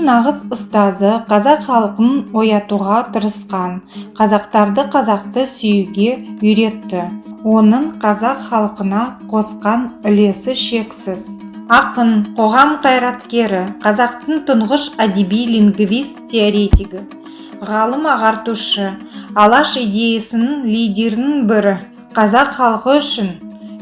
нағыз ұстазы, қазақ халқын оятуға тырысқан, қазақтарды қазақты сүюге үйретті. Оның қазақ халқына қосқан үлесі шексіз. Ақын, қоғам қайраткері, қазақтың тұңғыш әдеби лингвист теоретигі, ғалым ағартушы, алаш идеясының лидерінің бірі. Қазақ халқы үшін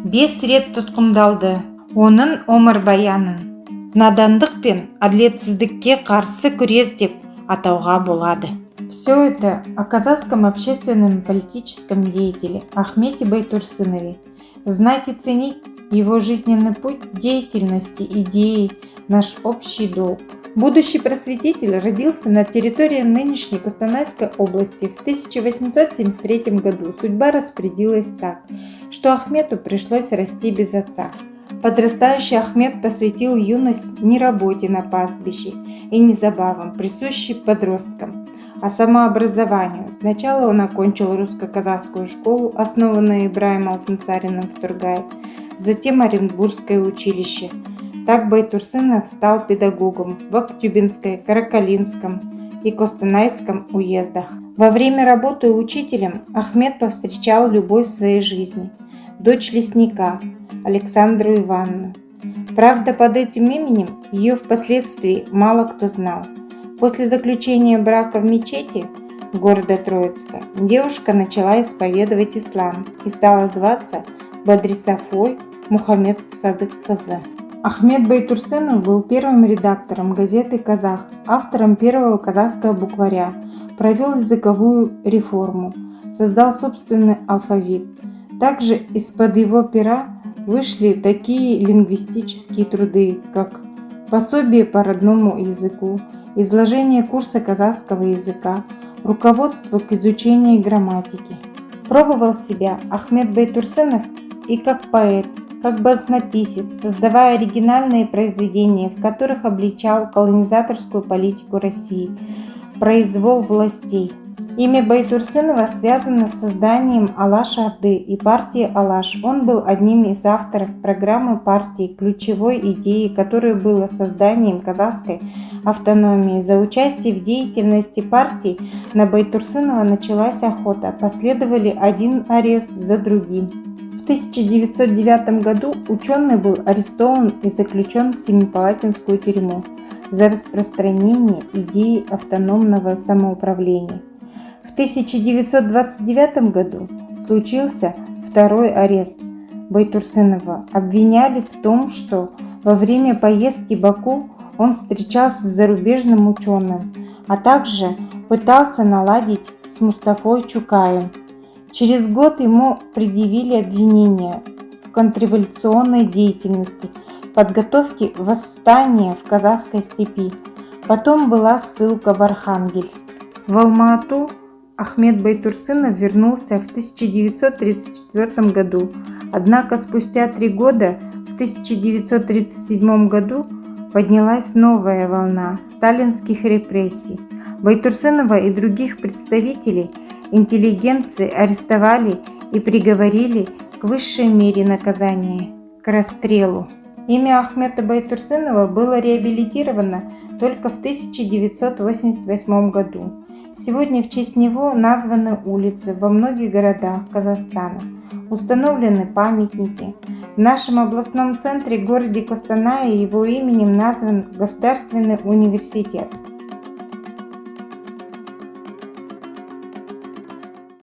5 рет тұтқындалды. Оның өмірбаянын надандық пен әділетсіздікке қарсы күрес деп атауға болады. Все это о казахском общественном и политическом деятеле Ахмете Байтурсынове. Знать и ценить его жизненный путь, деятельности, идеи – наш общий долг. Будущий просветитель родился на территории нынешней Костанайской области в 1873 году. Судьба распорядилась так, что Ахмету пришлось расти без отца. Подрастающий Ахмет посвятил юность не работе на пастбище и не забавам, присущим подросткам, а самообразованию. Сначала он окончил русско-казахскую школу, основанную Ибраимом Алтынсариным в Тургае, затем Оренбургское училище. Так Байтурсынов стал педагогом в Актюбинской, Каракалинском и Костанайском уездах. Во время работы учителем Ахмет повстречал любовь своей жизни – дочь лесника Александру Ивановну. Правда, под этим именем ее впоследствии мало кто знал. После заключения брака в мечети города Троицка девушка начала исповедовать ислам и стала зваться Бадрисафой Мухаммед Садык Кызы. Ахмет Байтурсынов был первым редактором газеты «Казах», автором первого казахского букваря, провел языковую реформу, создал собственный алфавит. Также из-под его пера вышли такие лингвистические труды, как пособие по родному языку, изложение курса казахского языка, руководство к изучению грамматики. Пробовал себя Ахмет Байтурсынов и как поэт, как баснописец, создавая оригинальные произведения, в которых обличал колонизаторскую политику России, произвол властей. Имя Байтурсынова связано с созданием Алаш-Орды и партии Алаш. Он был одним из авторов программы партии, ключевой идеи, которой было созданием казахской автономии. За участие в деятельности партии на Байтурсынова началась охота, последовали один арест за другим. В 1909 году ученый был арестован и заключен в Семипалатинскую тюрьму за распространение идеи автономного самоуправления. В 1929 году случился второй арест Байтурсынова. Обвиняли в том, что во время поездки в Баку он встречался с зарубежным ученым, а также пытался наладить с Мустафой Чукаем. Через год ему предъявили обвинения в контрреволюционной деятельности, подготовке восстания в казахской степи. Потом была ссылка в Архангельск. В Алма-Ату Ахмет Байтурсынов вернулся в 1934 году, однако спустя 3 года, в 1937 году, поднялась новая волна сталинских репрессий. Байтурсынова и других представителей интеллигенции арестовали и приговорили к высшей мере наказания – к расстрелу. Имя Ахмета Байтурсынова было реабилитировано только в 1988 году. Сегодня в честь него названы улицы во многих городах Казахстана, установлены памятники. В нашем областном центре, городе Костанае, его именем назван Государственный университет.